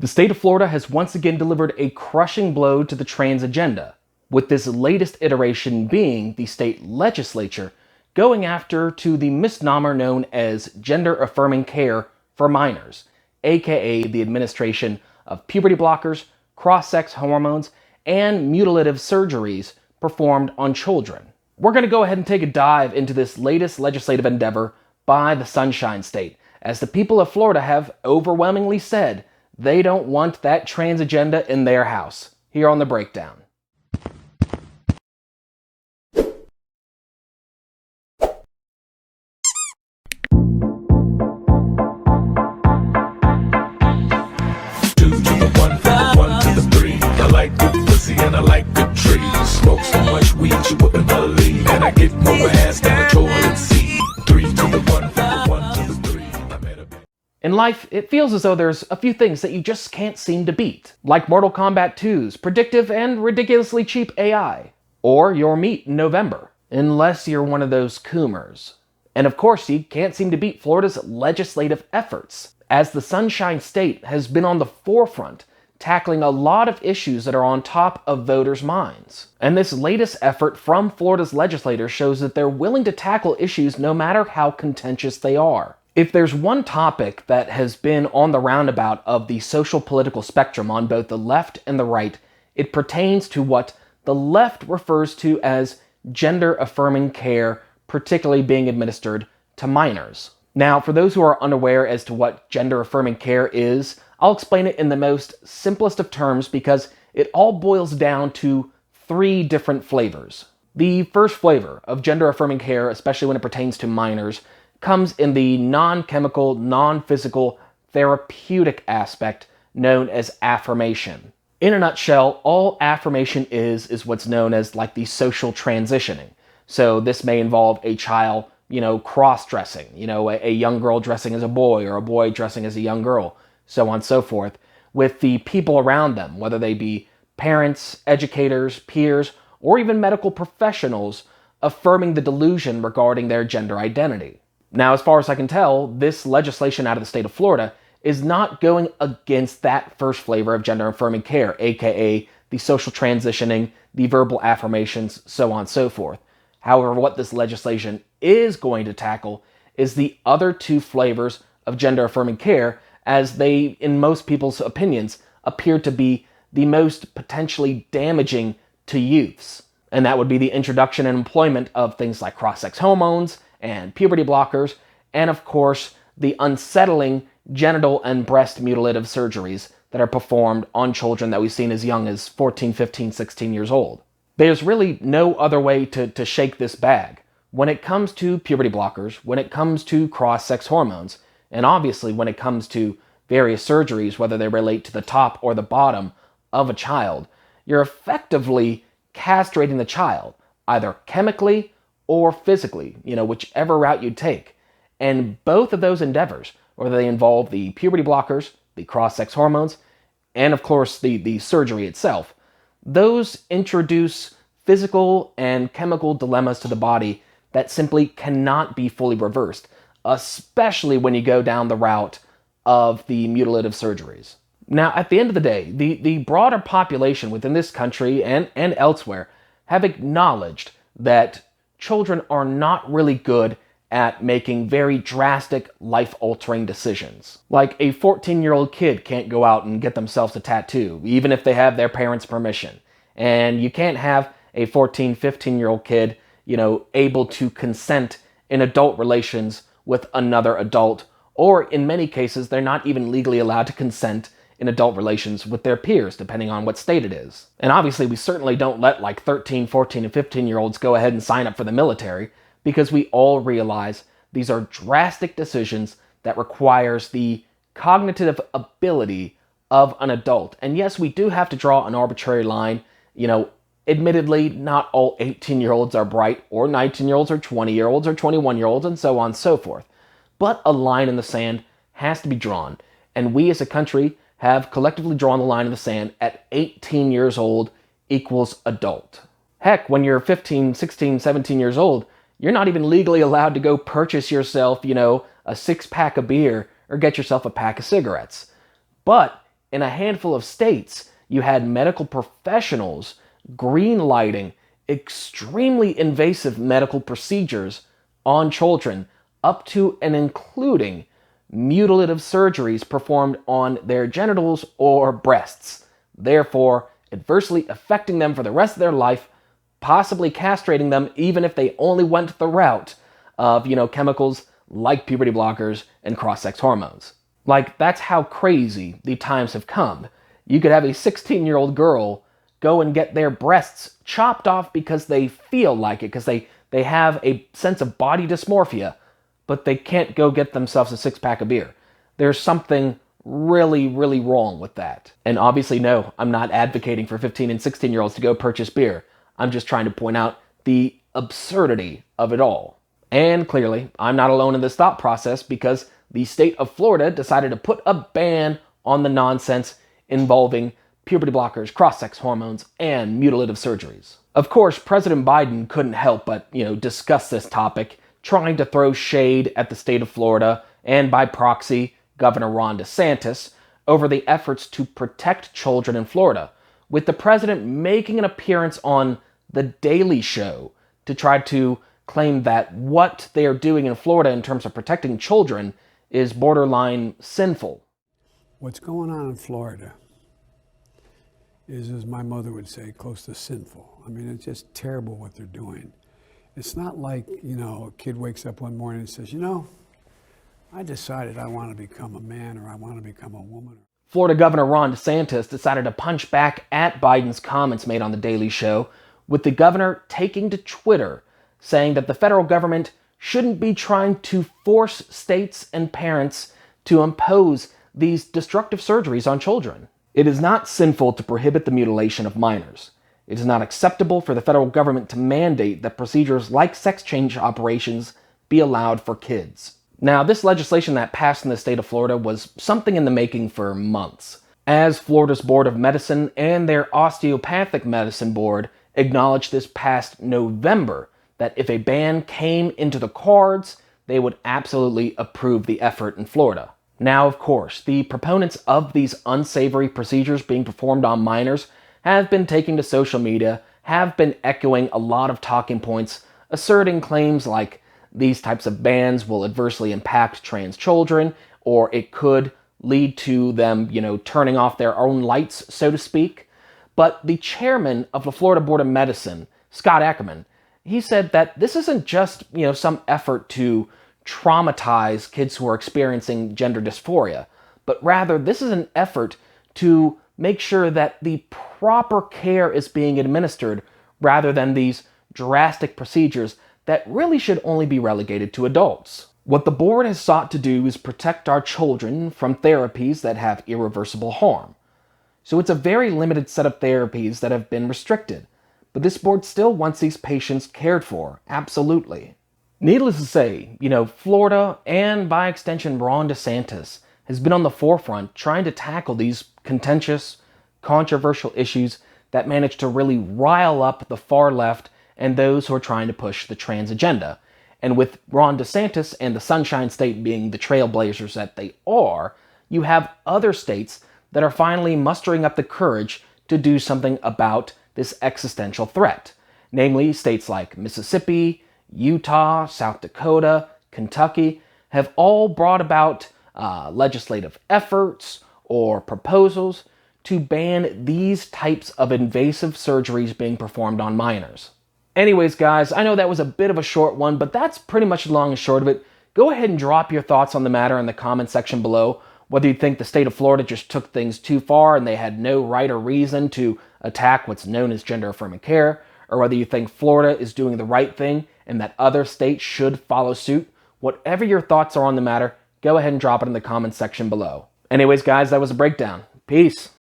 The state of Florida has once again delivered a crushing blow to the trans agenda, with this latest iteration being the state legislature going after to the misnomer known as gender-affirming care for minors, aka the administration of puberty blockers, cross-sex hormones, and mutilative surgeries performed on children. We're going to go ahead and take a dive into this latest legislative endeavor by the Sunshine State, as the people of Florida have overwhelmingly said they don't want that trans agenda in their house. Here on the breakdown. And I like good trees. Smoke so much weed you wouldn't believe. And I get more ass than a toilet seat. 3 to the 1, from the 1 to the 3. In life, it feels as though there's a few things that you just can't seem to beat. Like Mortal Kombat 2's predictive and ridiculously cheap AI. Or your meat in November. Unless you're one of those coomers. And of course, you can't seem to beat Florida's legislative efforts, as the Sunshine State has been on the forefront tackling a lot of issues that are on top of voters' minds. And this latest effort from Florida's legislators shows that they're willing to tackle issues no matter how contentious they are. If there's one topic that has been on the roundabout of the social political spectrum on both the left and the right, it pertains to what the left refers to as gender-affirming care, particularly being administered to minors. Now, for those who are unaware as to what gender-affirming care is, I'll explain it in the most simplest of terms because it all boils down to 3 different flavors. The first flavor of gender-affirming care, especially when it pertains to minors, comes in the non-chemical, non-physical, therapeutic aspect known as affirmation. In a nutshell, all affirmation is what's known as like the social transitioning. So this may involve a child, cross-dressing, a young girl dressing as a boy or a boy dressing as a young girl, so on and so forth, with the people around them, whether they be parents, educators, peers, or even medical professionals, affirming the delusion regarding their gender identity. Now, as far as I can tell, this legislation out of the state of Florida is not going against that first flavor of gender-affirming care, aka the social transitioning, the verbal affirmations, so on and so forth. However, what this legislation is going to tackle is the other 2 flavors of gender-affirming care, as they, in most people's opinions, appear to be the most potentially damaging to youths. And that would be the introduction and employment of things like cross-sex hormones and puberty blockers, and of course, the unsettling genital and breast mutilative surgeries that are performed on children that we've seen as young as 14, 15, 16 years old. There's really no other way to shake this bag. When it comes to puberty blockers, when it comes to cross-sex hormones, and obviously when it comes to various surgeries, whether they relate to the top or the bottom of a child, you're effectively castrating the child, either chemically or physically, whichever route you take. And both of those endeavors, whether they involve the puberty blockers, the cross-sex hormones, and of course the surgery itself, those introduce physical and chemical dilemmas to the body that simply cannot be fully reversed, especially when you go down the route of the mutilative surgeries. Now, at the end of the day, the broader population within this country and elsewhere have acknowledged that children are not really good at making very drastic, life-altering decisions. Like a 14-year-old kid can't go out and get themselves a tattoo, even if they have their parents' permission. And you can't have a 14, 15-year-old kid, able to consent in adult relations with another adult, or in many cases, they're not even legally allowed to consent in adult relations with their peers, depending on what state it is. And obviously, we certainly don't let 13, 14, and 15-year-olds go ahead and sign up for the military, because we all realize these are drastic decisions that requires the cognitive ability of an adult. And yes, we do have to draw an arbitrary line. Admittedly, not all 18-year-olds are bright, or 19-year-olds, or 20-year-olds, or 21-year-olds, and so on and so forth. But a line in the sand has to be drawn, and we as a country have collectively drawn the line in the sand at 18 years old equals adult. Heck, when you're 15, 16, 17 years old, you're not even legally allowed to go purchase yourself, a 6-pack of beer or get yourself a pack of cigarettes. But in a handful of states, you had medical professionals green lighting extremely invasive medical procedures on children, up to and including mutilative surgeries performed on their genitals or breasts, therefore adversely affecting them for the rest of their life, possibly castrating them even if they only went the route of, chemicals like puberty blockers and cross-sex hormones. Like, that's how crazy the times have come. You could have a 16-year-old girl go and get their breasts chopped off because they feel like it, because they have a sense of body dysmorphia, but they can't go get themselves a six-pack of beer. There's something really, really wrong with that. And obviously, no, I'm not advocating for 15 and 16-year-olds to go purchase beer. I'm just trying to point out the absurdity of it all. And clearly, I'm not alone in this thought process, because the state of Florida decided to put a ban on the nonsense involving puberty blockers, cross-sex hormones, and mutilative surgeries. Of course, President Biden couldn't help but, discuss this topic, trying to throw shade at the state of Florida, and by proxy, Governor Ron DeSantis, over the efforts to protect children in Florida, with the president making an appearance on The Daily Show to try to claim that what they are doing in Florida in terms of protecting children is borderline sinful. What's going on in Florida is, as my mother would say, close to sinful. I mean, it's just terrible what they're doing. It's not like, a kid wakes up one morning and says, I decided I want to become a man, or I want to become a woman. Florida Governor Ron DeSantis decided to punch back at Biden's comments made on The Daily Show, with the governor taking to Twitter saying that the federal government shouldn't be trying to force states and parents to impose these destructive surgeries on children. It is not sinful to prohibit the mutilation of minors. It is not acceptable for the federal government to mandate that procedures like sex change operations be allowed for kids. Now, this legislation that passed in the state of Florida was something in the making for months, as Florida's Board of Medicine and their Osteopathic Medicine Board acknowledged this past November that if a ban came into the cards, they would absolutely approve the effort in Florida. Now, of course, the proponents of these unsavory procedures being performed on minors have been taking to social media, have been echoing a lot of talking points, asserting claims like these types of bans will adversely impact trans children, or it could lead to them, turning off their own lights, so to speak. But the chairman of the Florida Board of Medicine, Scott Ackerman, he said that this isn't just, some effort to traumatize kids who are experiencing gender dysphoria, but rather this is an effort to make sure that the proper care is being administered rather than these drastic procedures that really should only be relegated to adults. What the board has sought to do is protect our children from therapies that have irreversible harm. So it's a very limited set of therapies that have been restricted, but this board still wants these patients cared for, absolutely. Needless to say, Florida, and by extension Ron DeSantis, has been on the forefront trying to tackle these contentious, controversial issues that manage to really rile up the far left and those who are trying to push the trans agenda. And with Ron DeSantis and the Sunshine State being the trailblazers that they are, you have other states that are finally mustering up the courage to do something about this existential threat. Namely, states like Mississippi, Utah, South Dakota, Kentucky have all brought about legislative efforts or proposals to ban these types of invasive surgeries being performed on minors. Anyways, guys, I know that was a bit of a short one, but that's pretty much the long and short of it. Go ahead and drop your thoughts on the matter in the comment section below, whether you think the state of Florida just took things too far and they had no right or reason to attack what's known as gender-affirming care, or whether you think Florida is doing the right thing and that other states should follow suit. Whatever your thoughts are on the matter, go ahead and drop it in the comment section below. Anyways, guys, that was a breakdown. Peace.